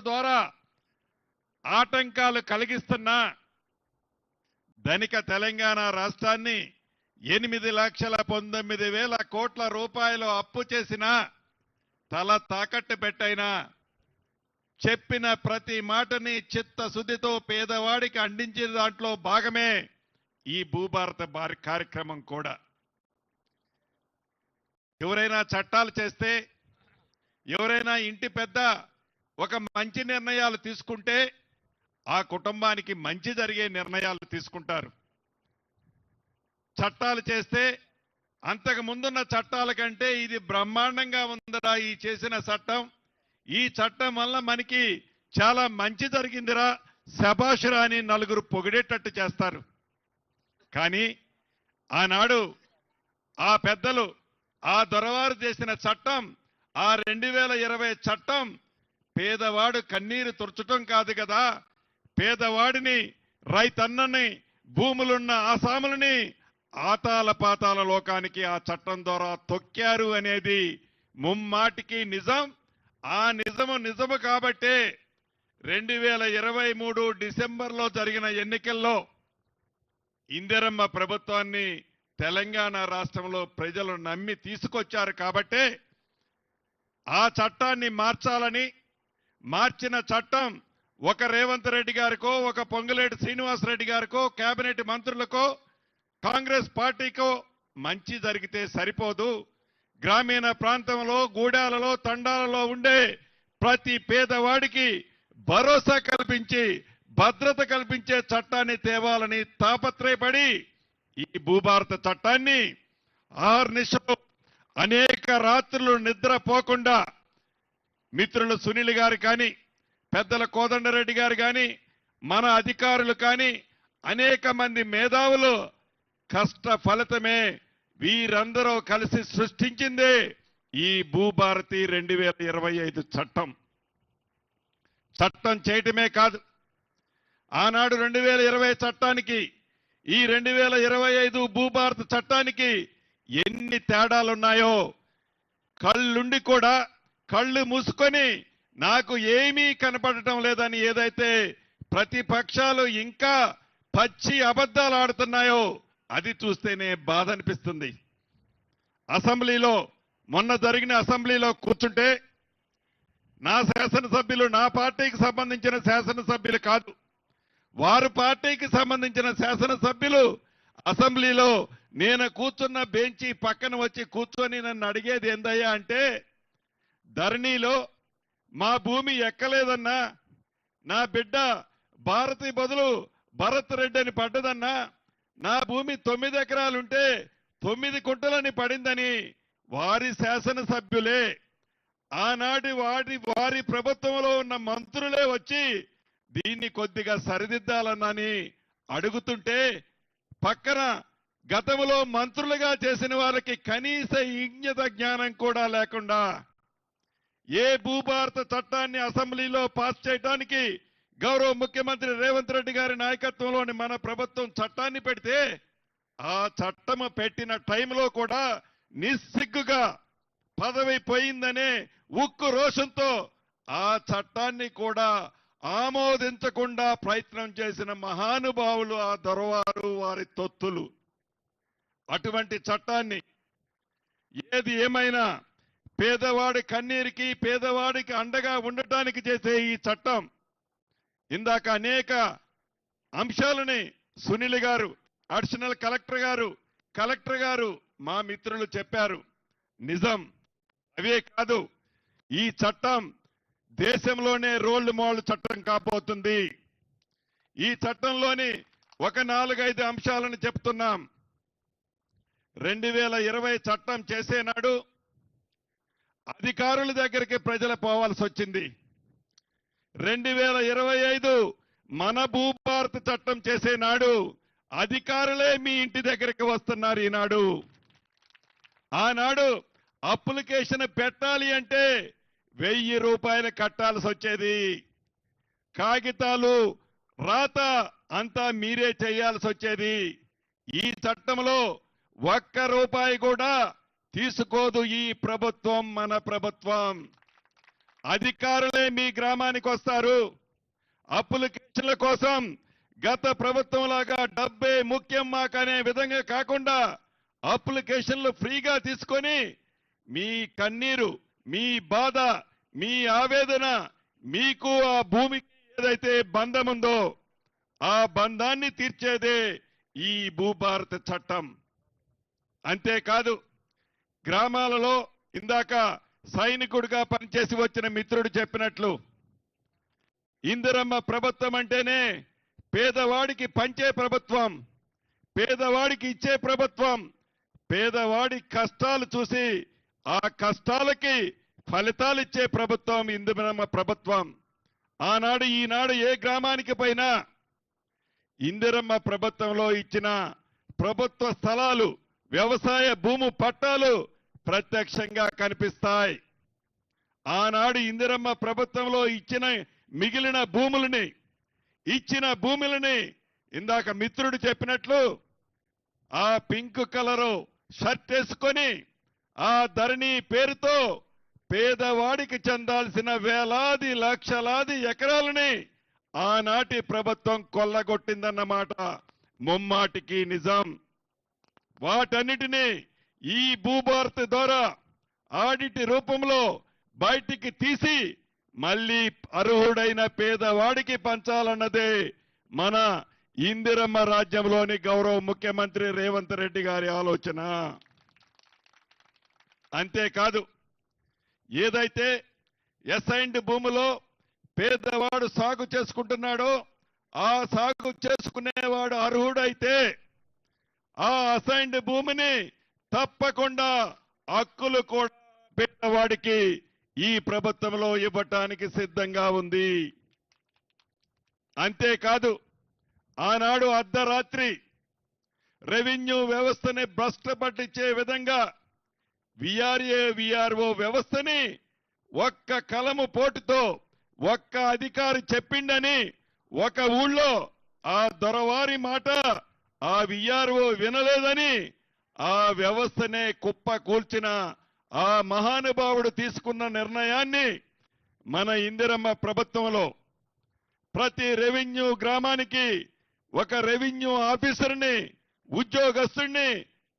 ద్వారా ఆటంకాలు కలిగిస్తున్న ధనిక తెలంగాణ రాష్ట్రాన్ని 8,19,000 కోట్ల రూపాయలు అప్పు చేసిన తల తాకట్టు పెట్టైనా చెప్పిన ప్రతి మాటని చిత్తశుద్ధితో పేదవాడికి అందించిన దాంట్లో భాగమే ఈ భూభారత కార్యక్రమం కూడా. ఎవరైనా చట్టాలు చేస్తే, ఎవరైనా ఇంటి పెద్ద ఒక మంచి నిర్ణయాలు తీసుకుంటే ఆ కుటుంబానికి మంచి జరిగే నిర్ణయాలు తీసుకుంటారు. చట్టాలు చేస్తే అంతకు ముందున్న చట్టాల కంటే ఇది బ్రహ్మాండంగా ఉందిరా ఈ చేసిన చట్టం, ఈ చట్టం వల్ల మనకి చాలా మంచి జరిగిందిరా, శభాషురా అని నలుగురు పొగిడేటట్టు చేస్తారు. కానీ ఆనాడు ఆ పెద్దలు ఆ దొరవారు చేసిన చట్టం, ఆ 2020 చట్టం పేదవాడు కన్నీరు తుడచటం కాదు కదా, పేదవాడిని, రైతన్నని, భూములున్న ఆసాములని ఆతాల పాతాల లోకానికి ఆ చట్టం ద్వారా తొక్కారు అనేది ముమ్మాటికి నిజం. ఆ నిజము కాబట్టే 2023 డిసెంబర్లో జరిగిన ఎన్నికల్లో ఇందిరమ్మ ప్రభుత్వాన్ని తెలంగాణ రాష్ట్రంలో ప్రజలు నమ్మి తీసుకొచ్చారు. కాబట్టే ఆ చట్టాన్ని మార్చాలని, మార్చిన చట్టం ఒక రేవంత్ రెడ్డి గారికో, ఒక పొంగులేటి శ్రీనివాసరెడ్డి గారికో, కేబినెట్ మంత్రులకో, కాంగ్రెస్ పార్టీకో మంచి జరిగితే సరిపోదు. గ్రామీణ ప్రాంతంలో, గూడాలలో, తండాలలో ఉండే ప్రతి పేదవాడికి భరోసా కల్పించి భద్రత కల్పించే చట్టాన్ని తేవాలని తాపత్రయపడి ఈ భూభారత చట్టాన్ని ఆర్నిశలు అనేక రాత్రులు నిద్రపోకుండా మిత్రులు సునీల్ గారు కానీ, పెద్దల కోదండరెడ్డి గారు కానీ, మన అధికారులు కానీ, అనేక మంది మేధావులు కష్ట ఫలితమే వీరందరూ కలిసి సృష్టించిందే ఈ భూభారతి 2025 చట్టం. చట్టం చేయటమే కాదు, ఆనాడు 2020 చట్టానికి ఈ 2025 భూభారత చట్టానికి ఎన్ని తేడాలున్నాయో కళ్ళుండి కూడా కళ్ళు మూసుకొని నాకు ఏమీ కనపడటం లేదని ఏదైతే ప్రతిపక్షాలు ఇంకా పచ్చి అబద్ధాలు ఆడుతున్నాయో అది చూస్తేనే బాధ అనిపిస్తుంది. అసెంబ్లీలో మొన్న జరిగిన అసెంబ్లీలో కూర్చుంటే నా శాసనసభ్యులు, నా పార్టీకి సంబంధించిన శాసనసభ్యులు కాదు, వారి పార్టీకి సంబంధించిన శాసనసభ్యులు అసెంబ్లీలో నేను కూర్చున్న బెంచి పక్కన వచ్చి కూర్చొని నన్ను అడిగేది ఏందయ్యా అంటే, ధరణిలో మా భూమి ఎక్కలేదన్నా, నా బిడ్డ భారతి బదులు భరత్ రెడ్డి అని పడ్డదన్నా, నా భూమి 9 ఎకరాలుంటే 9 కుంటలని పడిందని వారి శాసనసభ్యులే, ఆనాటి వారి ప్రభుత్వంలో ఉన్న మంత్రులే వచ్చి దీన్ని కొద్దిగా సరిదిద్దాలన్నని అడుగుతుంటే పక్కన గతంలో మంత్రులుగా చేసిన వాళ్ళకి కనీస ఇంగిత జ్ఞానం కూడా లేకుండా ఏ భూభారత చట్టాన్ని అసెంబ్లీలో పాస్ చేయడానికి గౌరవ ముఖ్యమంత్రి రేవంత్ రెడ్డి గారి నాయకత్వంలోని మన ప్రభుత్వం చట్టాన్ని పెడితే ఆ చట్టం పెట్టిన టైంలో కూడా నిస్సిగ్గుగా పదవి పోయిందనే ఉక్కు రోషంతో ఆ చట్టాన్ని కూడా ఆమోదించకుండా ప్రయత్నం చేసిన మహానుభావులు ఆ దొరవారు, వారి తొత్తులు. అటువంటి చట్టాన్ని ఏది ఏమైనా పేదవాడి కన్నీరికి, పేదవాడికి అండగా ఉండటానికి చేసే ఈ చట్టం ఇందాక అనేక అంశాలని సునీల్ గారు, అడిషనల్ కలెక్టర్ గారు మా మిత్రులు చెప్పారు. నిజం. అవే కాదు, ఈ చట్టం దేశంలోనే రోల్ మోడల్ చట్టం కాబోతుంది. ఈ చట్టంలోని ఒక 4-5 అంశాలను చెప్తున్నాం. 2020 చట్టం చేసేనాడు అధికారుల దగ్గరికి ప్రజలు పోవాల్సి వచ్చింది. 2025 మన భూభారత చట్టం చేసేనాడు అధికారులే మీ ఇంటి దగ్గరికి వస్తున్నారు. ఈనాడు ఆనాడు అప్లికేషన్ పెట్టాలి అంటే 1000 రూపాయలు కట్టాల్సి వచ్చేది. కాగితాలు రాత అంతా మీరే చేయాల్సి వచ్చేది. ఈ చట్టంలో 1 రూపాయి కూడా తీసుకోదు ఈ ప్రభుత్వం, మన ప్రభుత్వం. అధికారులే మీ గ్రామానికి వస్తారు. అప్లికేషన్ల కోసం గత ప్రభుత్వం లాగా డబ్బే ముఖ్యం మాకనే విధంగా కాకుండా అప్లికేషన్లు ఫ్రీగా తీసుకొని మీ కన్నీరు, మీ బాధ, మీ ఆవేదన, మీకు ఆ భూమికి ఏదైతే బంధం ఉందో ఆ బంధాన్ని తీర్చేదే ఈ భూభారత చట్టం. అంతేకాదు గ్రామాలలో ఇందాక సైనికుడిగా పనిచేసి వచ్చిన మిత్రుడు చెప్పినట్లు ఇందిరమ్మ ప్రభుత్వం అంటేనే పేదవాడికి పంచే ప్రభుత్వం, పేదవాడికి ఇచ్చే ప్రభుత్వం, పేదవాడి కష్టాలు చూసి ఆ కష్టాలకి ఫలితాలు ఇచ్చే ప్రభుత్వం ఇందిరమ్మ ప్రభుత్వం. ఆనాడు ఈనాడు ఏ గ్రామానికి పోయినా ఇందిరమ్మ ప్రభుత్వంలో ఇచ్చిన ప్రభుత్వ స్థలాలు, వ్యవసాయ భూము పట్టాలు ప్రత్యక్షంగా కనిపిస్తాయి. ఆనాడు ఇందిరమ్మ ప్రభుత్వంలో మిగిలిన భూములని ఇందాక మిత్రుడు చెప్పినట్లు ఆ పింక్ కలరు షర్ట్ వేసుకొని ఆ ధరణి పేరుతో పేదవాడికి చెందాల్సిన వేలాది లక్షలాది ఎకరాలని ఆనాటి ప్రభుత్వం కొల్లగొట్టిందన్నమాట ముమ్మాటికి నిజం. వాటన్నిటినీ ఈ భూభారతి ద్వారా ఆడిట్ రూపంలో బయటికి తీసి మళ్ళీ అర్హుడైన పేదవాడికి పంచాలన్నదే మన ఇందిరమ్మ రాజ్యంలోని గౌరవ ముఖ్యమంత్రి రేవంత్ రెడ్డి గారి ఆలోచన. అంతేకాదు ఏదైతే అసైన్డ్ భూమిలో పేదవాడు సాగు చేసుకుంటున్నాడో ఆ సాగు చేసుకునేవాడు అర్హుడైతే ఆ అసైన్డ్ భూమిని తప్పకుండా హక్కులు కూడా పేదవాడికి ఈ ప్రభుత్వంలో ఇవ్వటానికి సిద్ధంగా ఉంది. అంతేకాదు ఆనాడు అర్ధరాత్రి రెవెన్యూ వ్యవస్థని భ్రష్టపట్టించే విధంగా విఆర్ఓ వ్యవస్థని ఒక్క కలము పోటుతో ఒక్క అధికారి చెప్పిండని ఒక ఊళ్ళో ఆ దొరవారి మాట ఆ విఆర్ఓ వినలేదని ఆ వ్యవస్థనే కుప్ప కూల్చిన ఆ మహానుభావుడు తీసుకున్న నిర్ణయాన్ని మన ఇందిరమ్మ ప్రభుత్వంలో ప్రతి రెవెన్యూ గ్రామానికి ఒక రెవెన్యూ ఆఫీసర్ని, ఉద్యోగస్తుడిని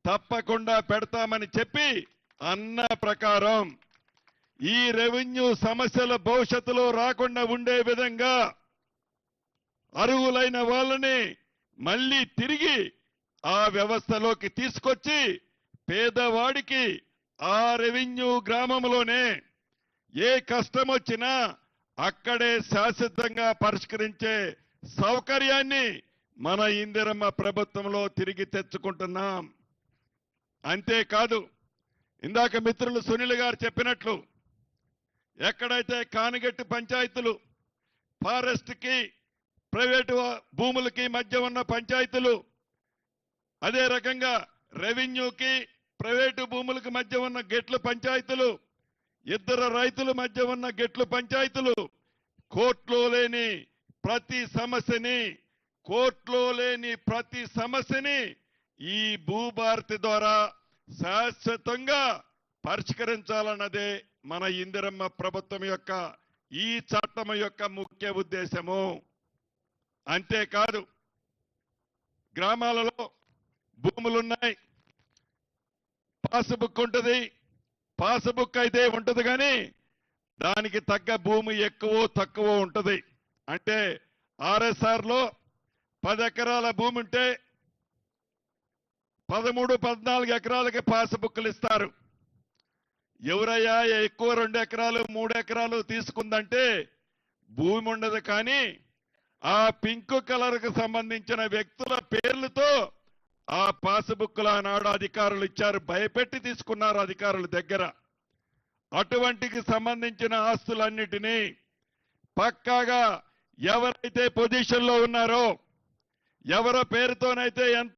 తప్పకుండా పెడతామని చెప్పి అన్న ప్రకారం ఈ రెవెన్యూ సమస్యల భవిష్యత్తులో రాకుండా ఉండే విధంగా అర్హులైన వాళ్ళని మళ్ళీ తిరిగి ఆ వ్యవస్థలోకి తీసుకొచ్చి పేదవాడికి ఆ రెవెన్యూ గ్రామంలోనే ఏ కష్టం వచ్చినా అక్కడే శాశ్వతంగా పరిష్కరించే సౌకర్యాన్ని మన ఇందిరమ్మ ప్రభుత్వంలో తిరిగి తెచ్చుకుంటున్నాం. అంతేకాదు ఇందాక మిత్రులు సునీల్ గారు చెప్పినట్లు ఎక్కడైతే కానిగట్టి పంచాయతీలు, ఫారెస్ట్ కి ప్రైవేటు భూములకి మధ్య ఉన్న పంచాయతీలు, అదే రకంగా రెవెన్యూకి ప్రైవేటు భూములకు మధ్య ఉన్న గెట్ల పంచాయతీలు, ఇద్దరు రైతుల మధ్య ఉన్న గెట్ల పంచాయతీలు, కోర్టులో లేని ప్రతి సమస్యని ఈ భూభారతి ద్వారా శాశ్వతంగా పరిష్కరించాలన్నదే మన ఇందిరమ్మ ప్రభుత్వం యొక్క ఈ చట్టం యొక్క ముఖ్య ఉద్దేశము. అంతేకాదు గ్రామాలలో భూములున్నాయి, పాస్బుక్ ఉంటుంది, పాస్బుక్ అయితే ఉంటుంది కానీ దానికి తగ్గ భూమి ఎక్కువ తక్కువ ఉంటుంది. అంటే ఆర్ఎస్ఆర్ లో 10 ఎకరాల భూమి ఉంటే 13-14 ఎకరాలకి పాస్బుక్లు ఇస్తారు. ఎవరయ్యా ఎక్కువ 2 ఎకరాలు 3 ఎకరాలు తీసుకుందంటే భూమి ఉండదు. కానీ ఆ పింక్ కలర్ కు సంబంధించిన వ్యక్తుల పేర్లతో ఆ పాస్బుక్లు ఆనాడు అధికారులు ఇచ్చారు, భయపెట్టి తీసుకున్నారు అధికారుల దగ్గర. అటువంటికి సంబంధించిన ఆస్తులన్నిటినీ పక్కాగా ఎవరైతే పొజిషన్లో ఉన్నారో, ఎవరి పేరుతోనైతే ఎంత